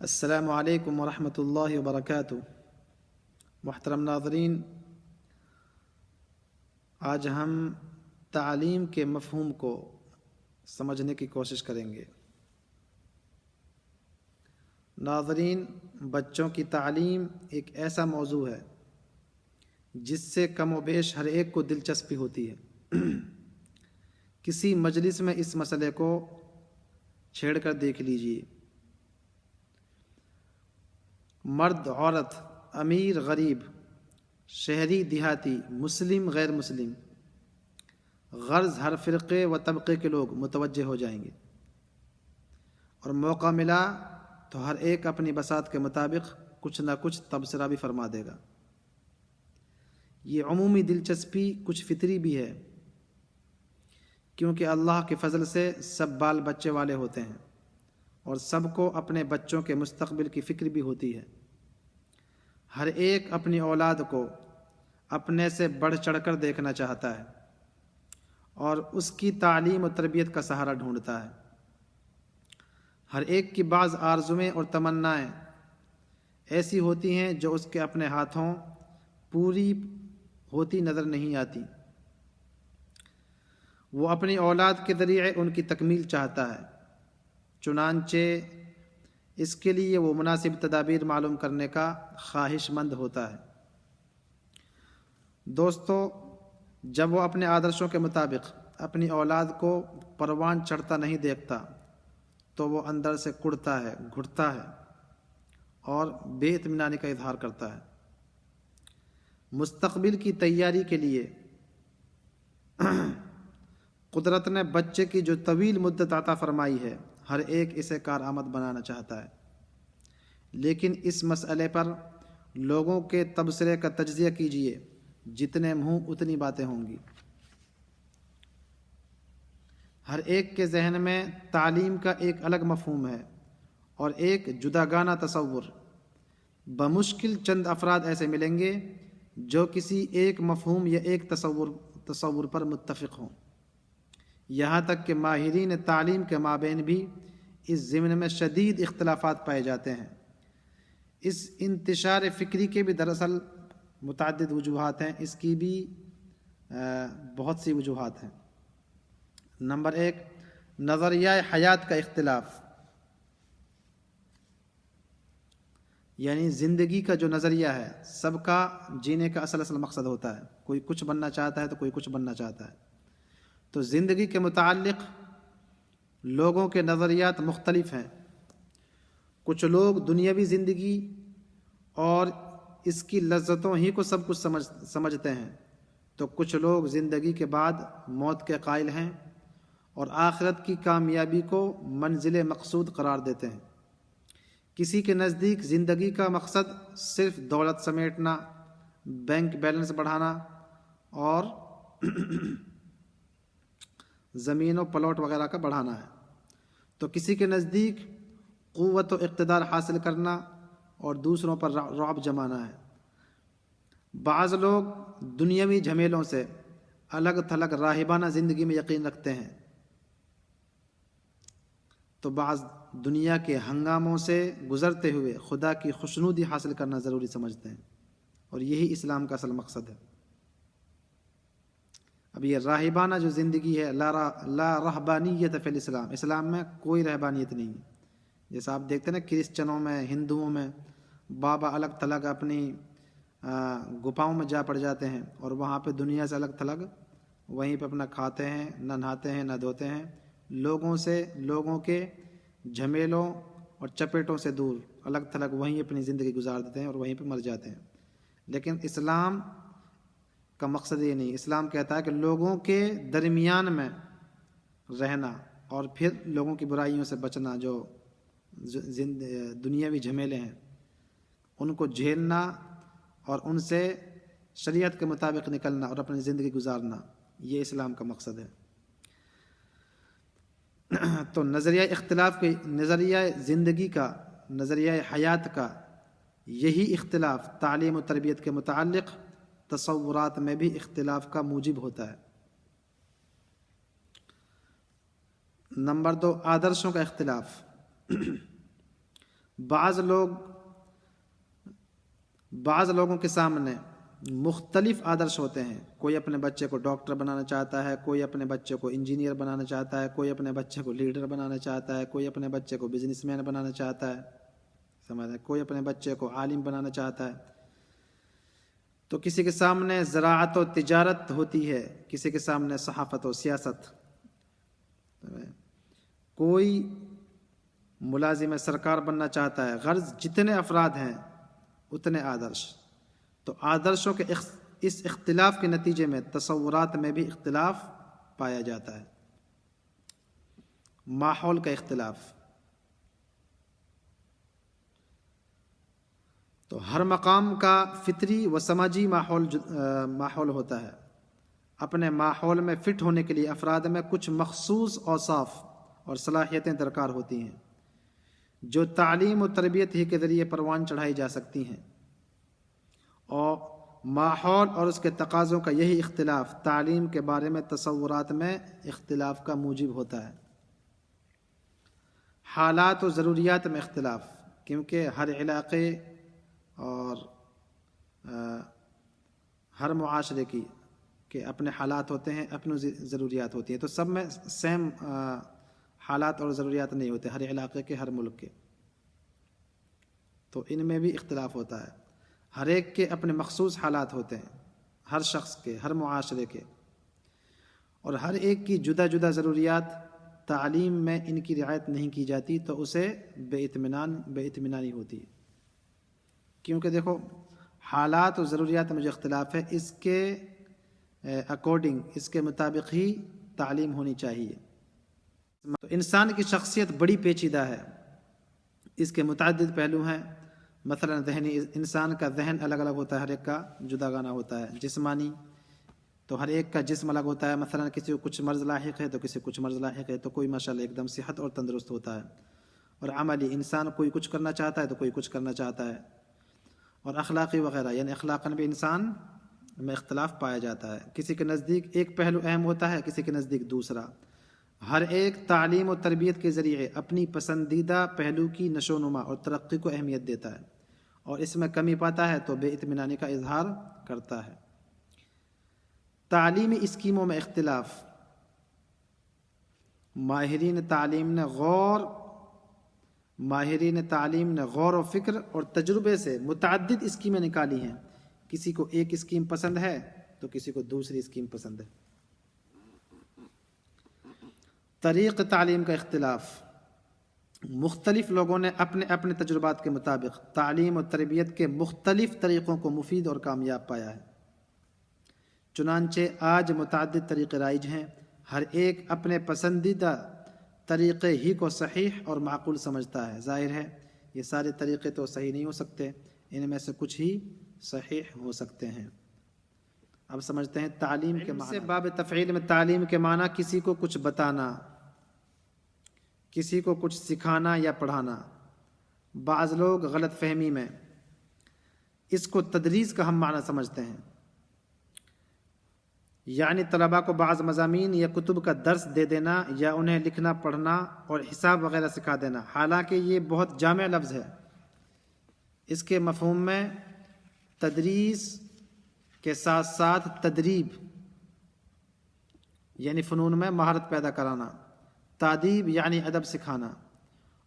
السلام علیکم ورحمۃ اللہ وبرکاتہ۔ محترم ناظرین، آج ہم تعلیم کے مفہوم کو سمجھنے کی کوشش کریں گے۔ ناظرین، بچوں کی تعلیم ایک ایسا موضوع ہے جس سے کم و بیش ہر ایک کو دلچسپی ہوتی ہے۔ کسی مجلس میں اس مسئلے کو چھیڑ کر دیکھ لیجئے۔ مرد عورت، امیر غریب، شہری دیہاتی، مسلم غیر مسلم، غرض ہر فرقے و طبقے کے لوگ متوجہ ہو جائیں گے، اور موقع ملا تو ہر ایک اپنی بساط کے مطابق کچھ نہ کچھ تبصرہ بھی فرما دے گا۔ یہ عمومی دلچسپی کچھ فطری بھی ہے، کیونکہ اللہ کے فضل سے سب بال بچے والے ہوتے ہیں اور سب کو اپنے بچوں کے مستقبل کی فکر بھی ہوتی ہے۔ ہر ایک اپنی اولاد کو اپنے سے بڑھ چڑھ کر دیکھنا چاہتا ہے اور اس کی تعلیم و تربیت کا سہارا ڈھونڈتا ہے۔ ہر ایک کی بعض آرزویں اور تمنائیں ایسی ہوتی ہیں جو اس کے اپنے ہاتھوں پوری ہوتی نظر نہیں آتی۔ وہ اپنی اولاد کے ذریعے ان کی تکمیل چاہتا ہے، چنانچہ اس کے لیے وہ مناسب تدابیر معلوم کرنے کا خواہش مند ہوتا ہے۔ دوستو، جب وہ اپنے آدرشوں کے مطابق اپنی اولاد کو پروان چڑھتا نہیں دیکھتا تو وہ اندر سے کڑتا ہے، گھٹتا ہے اور بے اطمینانی کا اظہار کرتا ہے۔ مستقبل کی تیاری کے لیے قدرت نے بچے کی جو طویل مدت عطا فرمائی ہے، ہر ایک اسے کارآمد بنانا چاہتا ہے، لیکن اس مسئلے پر لوگوں کے تبصرے کا تجزیہ کیجئے، جتنے منہ اتنی باتیں ہوں گی۔ ہر ایک کے ذہن میں تعلیم کا ایک الگ مفہوم ہے اور ایک جداگانہ تصور۔ بمشکل چند افراد ایسے ملیں گے جو کسی ایک مفہوم یا ایک تصور پر متفق ہوں۔ یہاں تک کہ ماہرین تعلیم کے مابین بھی اس ضمن میں شدید اختلافات پائے جاتے ہیں۔ اس انتشار فکری کے بھی دراصل متعدد وجوہات ہیں، اس کی بھی بہت سی وجوہات ہیں۔ نمبر 1، نظریہ حیات کا اختلاف، یعنی زندگی کا جو نظریہ ہے، سب کا جینے کا اصل مقصد ہوتا ہے۔ کوئی کچھ بننا چاہتا ہے تو کوئی کچھ بننا چاہتا ہے۔ تو زندگی کے متعلق لوگوں کے نظریات مختلف ہیں۔ کچھ لوگ دنیاوی زندگی اور اس کی لذتوں ہی کو سب کچھ سمجھتے ہیں، تو کچھ لوگ زندگی کے بعد موت کے قائل ہیں اور آخرت کی کامیابی کو منزل مقصود قرار دیتے ہیں۔ کسی کے نزدیک زندگی کا مقصد صرف دولت سمیٹنا، بینک بیلنس بڑھانا اور زمین و پلاٹ وغیرہ کا بڑھانا ہے، تو کسی کے نزدیک قوت و اقتدار حاصل کرنا اور دوسروں پر رعب جمانا ہے۔ بعض لوگ دنیاوی جھمیلوں سے الگ تھلگ راہبانہ زندگی میں یقین رکھتے ہیں، تو بعض دنیا کے ہنگاموں سے گزرتے ہوئے خدا کی خوشنودی حاصل کرنا ضروری سمجھتے ہیں، اور یہی اسلام کا اصل مقصد ہے۔ اب یہ راہبانہ جو زندگی ہے، لا رہبانیت فی الاسلام، اسلام میں کوئی رہبانیت نہیں ہے۔ جیسا آپ دیکھتے ہیں نا، کرسچنوں میں، ہندوؤں میں بابا الگ تھلگ اپنی گپاؤں میں جا پڑ جاتے ہیں اور وہاں پہ دنیا سے الگ تھلگ وہیں پہ اپنا کھاتے ہیں، نہ نہاتے ہیں، نہ دھوتے ہیں، لوگوں کے جھمیلوں اور چپیٹوں سے دور الگ تھلگ وہیں اپنی زندگی گزار دیتے ہیں اور وہیں پہ مر جاتے ہیں۔ لیکن اسلام کا مقصد یہ نہیں۔ اسلام کہتا ہے کہ لوگوں کے درمیان میں رہنا اور پھر لوگوں کی برائیوں سے بچنا، جو دنیاوی جھمیلے ہیں ان کو جھیلنا اور ان سے شریعت کے مطابق نکلنا اور اپنی زندگی گزارنا، یہ اسلام کا مقصد ہے۔ تو نظریہ اختلاف کے، نظریہ زندگی کا، نظریہ حیات کا یہی اختلاف تعلیم و تربیت کے متعلق تصورات میں بھی اختلاف کا موجب ہوتا ہے۔ نمبر 2، آدرشوں کا اختلاف۔ بعض لوگوں کے سامنے مختلف آدرش ہوتے ہیں. کوئی اپنے بچے کو ڈاکٹر بنانا چاہتا ہے، کوئی اپنے بچے کو انجینئر بنانا چاہتا ہے، کوئی اپنے بچے کو لیڈر بنانا چاہتا ہے، کوئی اپنے بچے کو بزنس مین بنانا چاہتا ہے، سمجھ رہے، کوئی اپنے بچے کو عالم بنانا چاہتا ہے. تو کسی کے سامنے زراعت و تجارت ہوتی ہے، کسی کے سامنے صحافت و سیاست. کوئی ملازم سرکار بننا چاہتا ہے. غرض جتنے افراد ہیں اتنے آدرش. تو آدرشوں کے اس اختلاف کے نتیجے میں تصورات میں بھی اختلاف پایا جاتا ہے. ماحول کا اختلاف. تو ہر مقام کا فطری و سماجی ماحول ہوتا ہے. اپنے ماحول میں فٹ ہونے کے لیے افراد میں کچھ مخصوص اوصاف اور صلاحیتیں درکار ہوتی ہیں جو تعلیم و تربیت ہی کے ذریعے پروان چڑھائی جا سکتی ہیں. اور ماحول اور اس کے تقاضوں کا یہی اختلاف تعلیم کے بارے میں تصورات میں اختلاف کا موجب ہوتا ہے. حالات و ضروریات میں اختلاف، کیونکہ ہر علاقے اور ہر معاشرے کے اپنے حالات ہوتے ہیں، اپنی ضروریات ہوتی ہیں. تو سب میں سیم حالات اور ضروریات نہیں ہوتے، ہر علاقے کے، ہر ملک کے. تو ان میں بھی اختلاف ہوتا ہے. ہر ایک کے اپنے مخصوص حالات ہوتے ہیں، ہر شخص کے، ہر معاشرے کے، اور ہر ایک کی جدا جدا ضروریات. تعلیم میں ان کی رعایت نہیں کی جاتی تو اسے بے اطمینانی ہوتی ہے. کیونکہ دیکھو، حالات و ضروریات میں جو اختلاف ہے، اس کے اکارڈنگ، اس کے مطابق ہی تعلیم ہونی چاہیے. تو انسان کی شخصیت بڑی پیچیدہ ہے، اس کے متعدد پہلو ہیں. مثلا انسان کا ذہن الگ الگ ہوتا ہے، ہر ایک کا جدا گانا ہوتا ہے. جسمانی، تو ہر ایک کا جسم الگ ہوتا ہے. مثلا کسی کو کچھ مرض لاحق ہے تو کسی کو کچھ مرض لاحق ہے، تو کوئی ماشاءاللہ ایک دم صحت اور تندرست ہوتا ہے. اور عملی انسان کوئی کچھ کرنا چاہتا ہے تو کوئی کچھ کرنا چاہتا ہے. اور اخلاقی وغیرہ، یعنی اخلاقاً بھی انسان میں اختلاف پایا جاتا ہے. کسی کے نزدیک ایک پہلو اہم ہوتا ہے، کسی کے نزدیک دوسرا. ہر ایک تعلیم و تربیت کے ذریعے اپنی پسندیدہ پہلو کی نشو و نما اور ترقی کو اہمیت دیتا ہے، اور اس میں کمی پاتا ہے تو بے اطمینانی کا اظہار کرتا ہے. تعلیمی اسکیموں میں اختلاف. ماہرین تعلیم نے غور و فکر اور تجربے سے متعدد اسکیمیں نکالی ہیں. کسی کو ایک اسکیم پسند ہے تو کسی کو دوسری اسکیم پسند ہے. طریق تعلیم کا اختلاف. مختلف لوگوں نے اپنے اپنے تجربات کے مطابق تعلیم و تربیت کے مختلف طریقوں کو مفید اور کامیاب پایا ہے. چنانچہ آج متعدد طریقے رائج ہیں. ہر ایک اپنے پسندیدہ طریقے ہی کو صحیح اور معقول سمجھتا ہے. ظاہر ہے یہ سارے طریقے تو صحیح نہیں ہو سکتے، ان میں سے کچھ ہی صحیح ہو سکتے ہیں. اب سمجھتے ہیں تعلیم کے معنی. باب تفعیل میں تعلیم کے معنی کسی کو کچھ بتانا، کسی کو کچھ سکھانا یا پڑھانا. بعض لوگ غلط فہمی میں اس کو تدریس کا ہم معنی سمجھتے ہیں، یعنی طلباء کو بعض مضامین یا کتب کا درس دے دینا یا انہیں لکھنا پڑھنا اور حساب وغیرہ سکھا دینا. حالانکہ یہ بہت جامع لفظ ہے. اس کے مفہوم میں تدریس کے ساتھ ساتھ تدریب یعنی فنون میں مہارت پیدا کرانا، تادیب یعنی ادب سکھانا،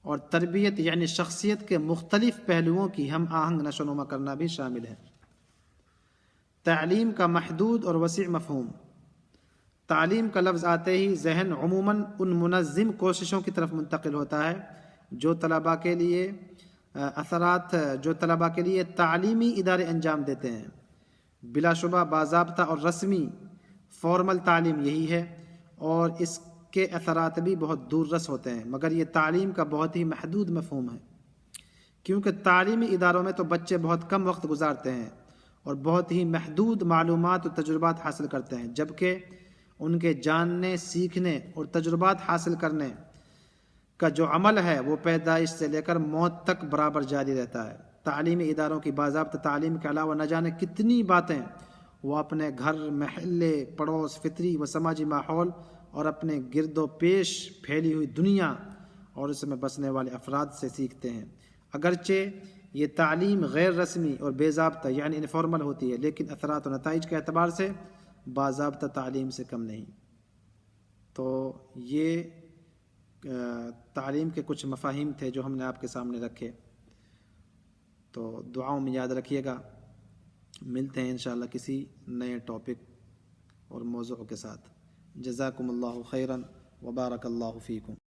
اور تربیت یعنی شخصیت کے مختلف پہلوؤں کی ہم آہنگ نشو و نما کرنا بھی شامل ہے. تعلیم کا محدود اور وسیع مفہوم. تعلیم کا لفظ آتے ہی ذہن عموماً ان منظم کوششوں کی طرف منتقل ہوتا ہے جو طلباء کے لیے تعلیمی ادارے انجام دیتے ہیں. بلا شبہ باضابطہ اور رسمی فارمل تعلیم یہی ہے، اور اس کے اثرات بھی بہت دور رس ہوتے ہیں. مگر یہ تعلیم کا بہت ہی محدود مفہوم ہے، کیونکہ تعلیمی اداروں میں تو بچے بہت کم وقت گزارتے ہیں اور بہت ہی محدود معلومات و تجربات حاصل کرتے ہیں، جبکہ ان کے جاننے، سیکھنے اور تجربات حاصل کرنے کا جو عمل ہے وہ پیدائش سے لے کر موت تک برابر جاری رہتا ہے. تعلیمی اداروں کی باضابطہ تعلیم کے علاوہ نہ جانے کتنی باتیں وہ اپنے گھر، محلے، پڑوس، فطری و سماجی ماحول اور اپنے گرد و پیش پھیلی ہوئی دنیا اور اس میں بسنے والے افراد سے سیکھتے ہیں. اگرچہ یہ تعلیم غیر رسمی اور بے ضابطہ یعنی انفارمل ہوتی ہے، لیکن اثرات و نتائج کے اعتبار سے باضابطہ تعلیم سے کم نہیں۔ تو یہ تعلیم کے کچھ مفاہیم تھے جو ہم نے آپ کے سامنے رکھے، تو دعاؤں میں یاد رکھیے گا۔ ملتے ہیں انشاءاللہ کسی نئے ٹاپک اور موضوع کے ساتھ۔ جزاکم اللہ خیراً وبارک اللہ فیکم۔